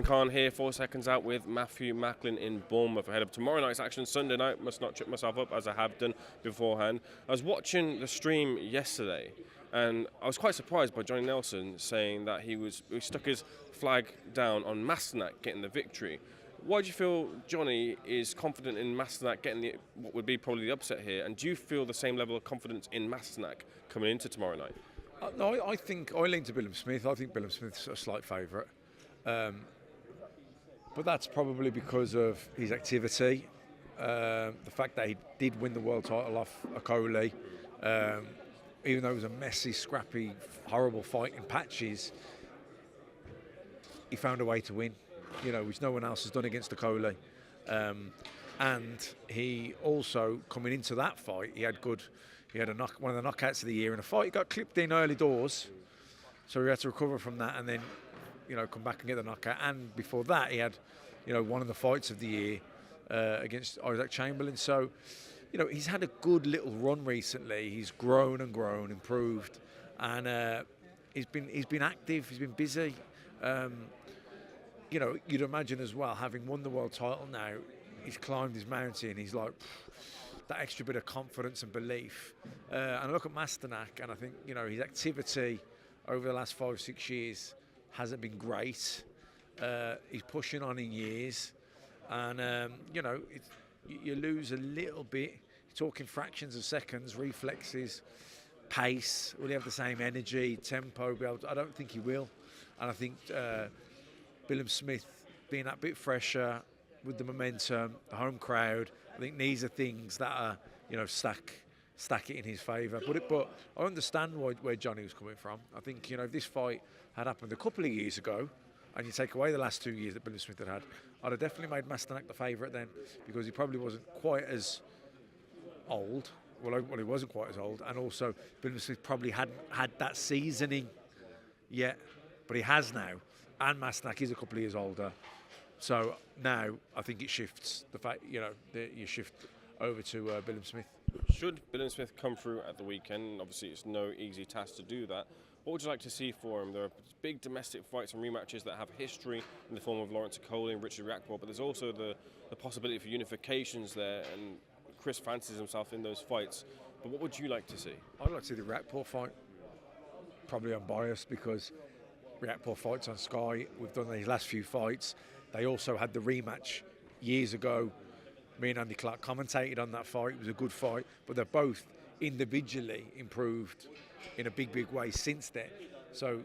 Khan here, 4 seconds out with Matthew Macklin in Bournemouth ahead of tomorrow night's action, Sunday night. Must not trip myself up as I have done beforehand. I was watching the stream yesterday and I was quite surprised by Johnny Nelson saying that he stuck his flag down on Masternak getting the victory. Why do you feel Johnny is confident in Masternak getting what would be probably the upset here? And do you feel the same level of confidence in Masternak coming into tomorrow night? No, I think I lean to Billam-Smith. I think Billam-Smith's a slight favourite. But that's probably because of his activity. The fact that he did win the world title off Okoli, even though it was a messy, scrappy, horrible fight in patches, he found a way to win, which no one else has done against Okoli. And he also, coming into that fight, he had one of the knockouts of the year in a fight. He got clipped in early doors, so he had to recover from that and then, come back and get the knockout. And before that, he had, one of the fights of the year against Usyk Chamberlain. So, he's had a good little run recently. He's grown and grown, improved, and he's been active. He's been busy. You'd imagine as well, having won the world title now, he's climbed his mountain. He's like that extra bit of confidence and belief. And I look at Masternak, and I think his activity over the last 5-6 years hasn't been great. He's pushing on in years, and you lose a little bit. You're talking fractions of seconds, reflexes, pace. Will he have the same energy, tempo? I don't think he will, and I think Billam-Smith being that bit fresher with the momentum, the home crowd. I think these are things that are stack it in his favour. But I understand where Johnny was coming from. I think if this fight had happened a couple of years ago, and you take away the last 2 years that Billam-Smith had, I'd have definitely made Masternak the favourite then, because he probably wasn't quite as old. Well, he wasn't quite as old, and also Billam-Smith probably hadn't had that seasoning yet, but he has now, and Masternak is a couple of years older. So now I think it shifts. The fact you shift over to Billam-Smith. Should Billam-Smith come through at the weekend? Obviously, it's no easy task to do that. What would you like to see for him? There are big domestic fights and rematches that have history in the form of Lawrence Okoli and Richard Riakporhe, but there's also the possibility for unifications there, and Chris fancies himself in those fights. But what would you like to see? I'd like to see the Riakporhe fight. Probably unbiased, because Riakporhe fights on Sky. We've done these last few fights. They also had the rematch years ago. Me and Andy Clark commentated on that fight. It was a good fight, but they're both individually improved in a big way since then. So,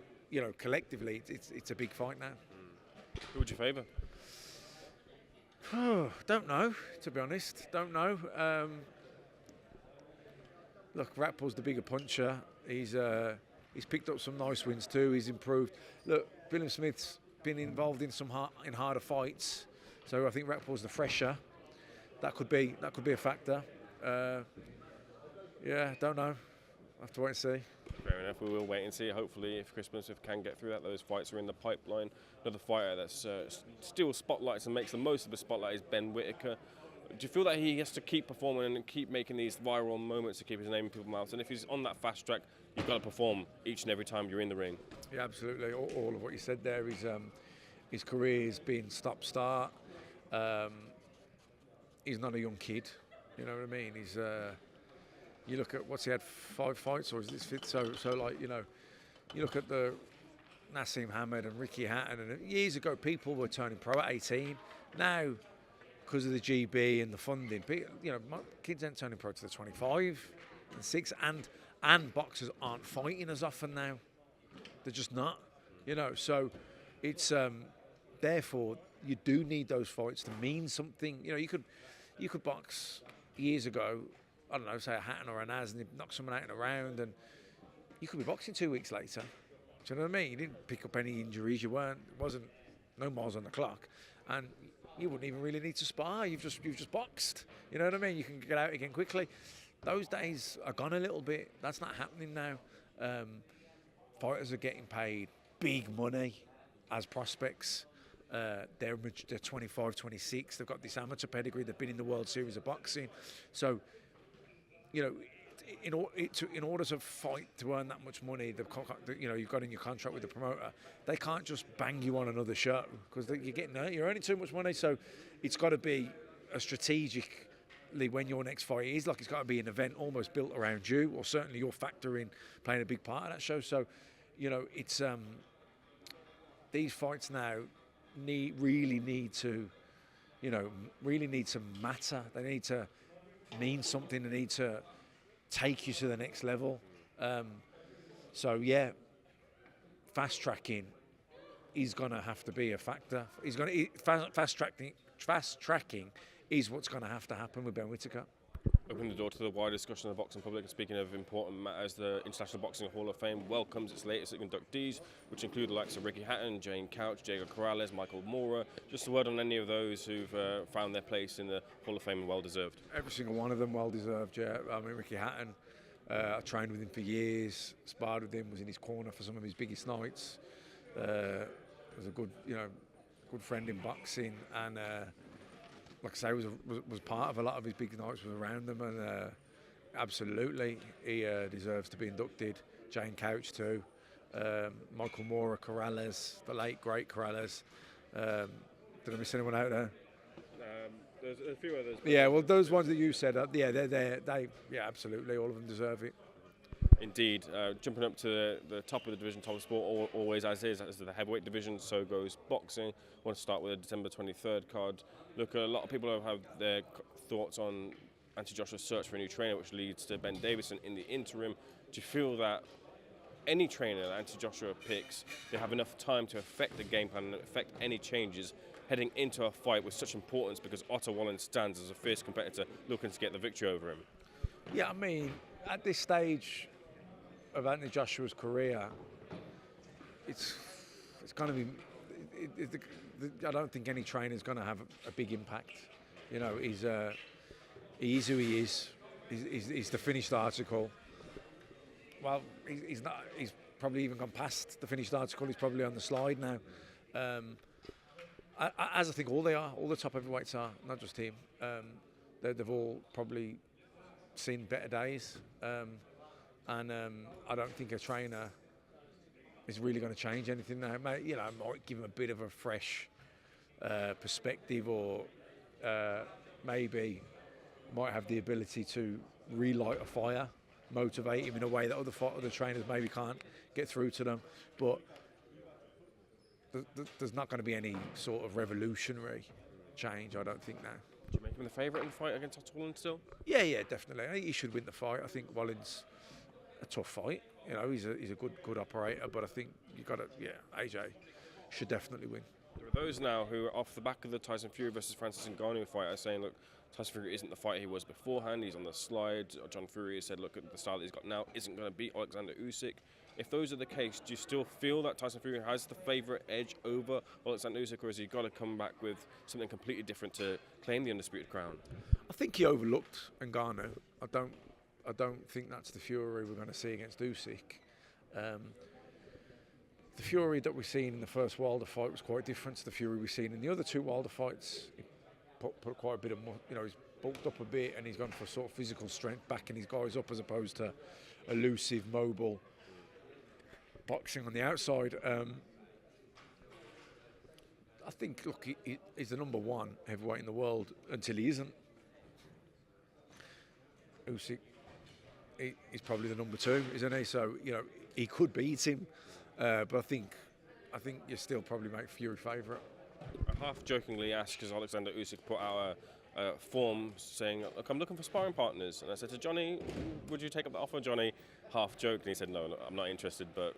collectively, it's a big fight now. Who would you favour? Oh, don't know, to be honest. Don't know. Look, Riakporhe's the bigger puncher. He's picked up some nice wins too. He's improved. Look, Billam-Smith's been involved in some harder fights, so I think Riakporhe's the fresher. That could be a factor. Yeah, don't know. I'll have to wait and see. Fair enough, we will wait and see. Hopefully, if Chris Billam-Smith can get through that, those fights are in the pipeline. Another fighter that's still spotlights and makes the most of the spotlight is Ben Whittaker. Do you feel that he has to keep performing and keep making these viral moments to keep his name in people's mouths? And if he's on that fast track, you've got to perform each and every time you're in the ring. Yeah, absolutely. All of what you said there is his career has been stop-start. He's not a young kid. You know what I mean? He's you look at what's he had, 5 fights, or is this fit? So like you look at the Nassim Hamed and Ricky Hatton, and years ago people were turning pro at 18. Now, because of the GB and the funding, kids aren't turning pro to the 25 and 6, and boxers aren't fighting as often now. They're just not, So it's therefore you do need those fights to mean something. You could box years ago, I don't know, say a Hatton or a Naz, and you knock someone out in a round, and you could be boxing 2 weeks later. Do you know what I mean? You didn't pick up any injuries. Wasn't no miles on the clock, and you wouldn't even really need to spar. You've just boxed. You know what I mean? You can get out again quickly. Those days are gone a little bit. That's not happening now. Fighters are getting paid big money as prospects. They're 25, 26. They've got this amateur pedigree. They've been in the World Series of Boxing. So, in order to fight to earn that much money, you've got in your contract with the promoter, they can't just bang you on another show because you're earning too much money. So it's got to be a strategically when your next fight is. Like, it's got to be an event almost built around you, or certainly your factor in playing a big part of that show. So, it's these fights now really need to matter. They need to mean something. They need to take you to the next level. Fast tracking is going to have to be a factor. Fast tracking is what's going to have to happen with Ben Whittaker. Opening the door to the wider discussion of the boxing public. And speaking of important matters, the International Boxing Hall of Fame welcomes its latest inductees, which include the likes of Ricky Hatton, Jane Couch, Diego Corrales, Michael Moorer. Just a word on any of those who've found their place in the Hall of Fame and well deserved. Every single one of them well deserved. Yeah, I mean, Ricky Hatton, I trained with him for years, sparred with him, was in his corner for some of his biggest nights. Was a good friend in boxing, and like I say, was part of a lot of his big nights, was around them, and absolutely he deserves to be inducted. Jane Couch too, Michael Moorer, Corrales, the late great Corrales. Did I miss anyone out there? There's a few others. Yeah, well, those ones that you said, absolutely, all of them deserve it. Indeed, jumping up to the top of the division, top of sport, always as is the heavyweight division, so goes boxing. I want to start with the December 23rd card. Look, a lot of people have their thoughts on Anthony Joshua's search for a new trainer, which leads to Ben Davison in the interim. Do you feel that any trainer that Anthony Joshua picks, they have enough time to affect the game plan and affect any changes heading into a fight with such importance, because Otto Wallin stands as a fierce competitor looking to get the victory over him? Yeah, I mean, at this stage of Anthony Joshua's career, it's going to be. I don't think any trainer is going to have a big impact. He is who he is. He's the finished article. Well, he's not. He's probably even gone past the finished article. He's probably on the slide now. As I think all the top heavyweights are, not just him. They've all probably seen better days. And I don't think a trainer is really going to change anything now. Might give him a bit of a fresh perspective, or maybe might have the ability to relight a fire, motivate him in a way that other trainers maybe can't get through to them. But there's not going to be any sort of revolutionary change, I don't think, now. Do you make him the favourite in the fight against Otto Wallin still? Yeah, definitely. I think he should win the fight. I think Wallin's a tough fight. He's a good operator, but I think AJ should definitely win. There are those now who are off the back of the Tyson Fury versus Francis Ngannou fight are saying, look, Tyson Fury isn't the fighter he was beforehand. He's on the slide. John Fury has said, look, at the style that he's got now isn't going to beat Oleksandr Usyk. If those are the case, do you still feel that Tyson Fury has the favourite edge over Oleksandr Usyk, or has he got to come back with something completely different to claim the undisputed crown? I think he overlooked Ngannou. I don't think that's the Fury we're going to see against Usyk. The Fury that we've seen in the first Wilder fight was quite different to the Fury we've seen in the other two Wilder fights. He put quite a bit of, he's bulked up a bit, and he's gone for sort of physical strength, backing his guys up, as opposed to elusive, mobile boxing on the outside. I think, look, he's the number one heavyweight in the world until he isn't. Usyk, he's probably the number two, isn't he? So, he could beat him, but I think you still probably make Fury favourite. I half jokingly asked, because Oleksandr Usyk put out a form saying, look, I'm looking for sparring partners, and I said to Johnny, would you take up the offer? Johnny half joked, and he said, no, I'm not interested, but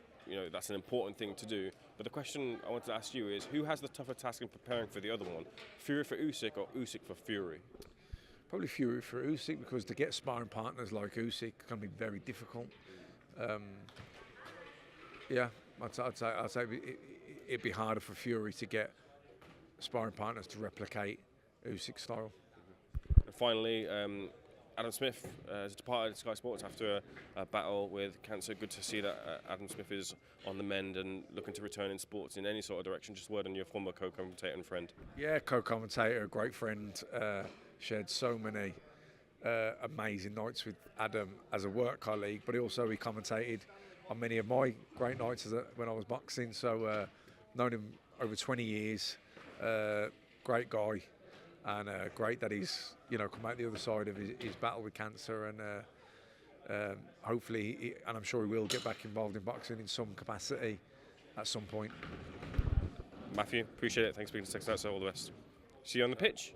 that's an important thing to do. But the question I wanted to ask you is, who has the tougher task in preparing for the other one? Fury for Usyk or Usyk for Fury? Probably Fury for Usyk, because to get sparring partners like Usyk can be very difficult. I'd say it'd be harder for Fury to get sparring partners to replicate Usyk's style. And finally, Adam Smith has departed Sky Sports after a battle with cancer. Good to see that Adam Smith is on the mend and looking to return in sports in any sort of direction. Just word on your former co-commentator and friend. Yeah, co-commentator, a great friend. Shared so many amazing nights with Adam as a work colleague, but he commentated on many of my great nights when I was boxing. So known him over 20 years. Great guy, and great that he's come out the other side of his battle with cancer, and hopefully, and I'm sure he will get back involved in boxing in some capacity at some point. Matthew, appreciate it. Thanks for being SecondsOut. So all the best. See you on the pitch.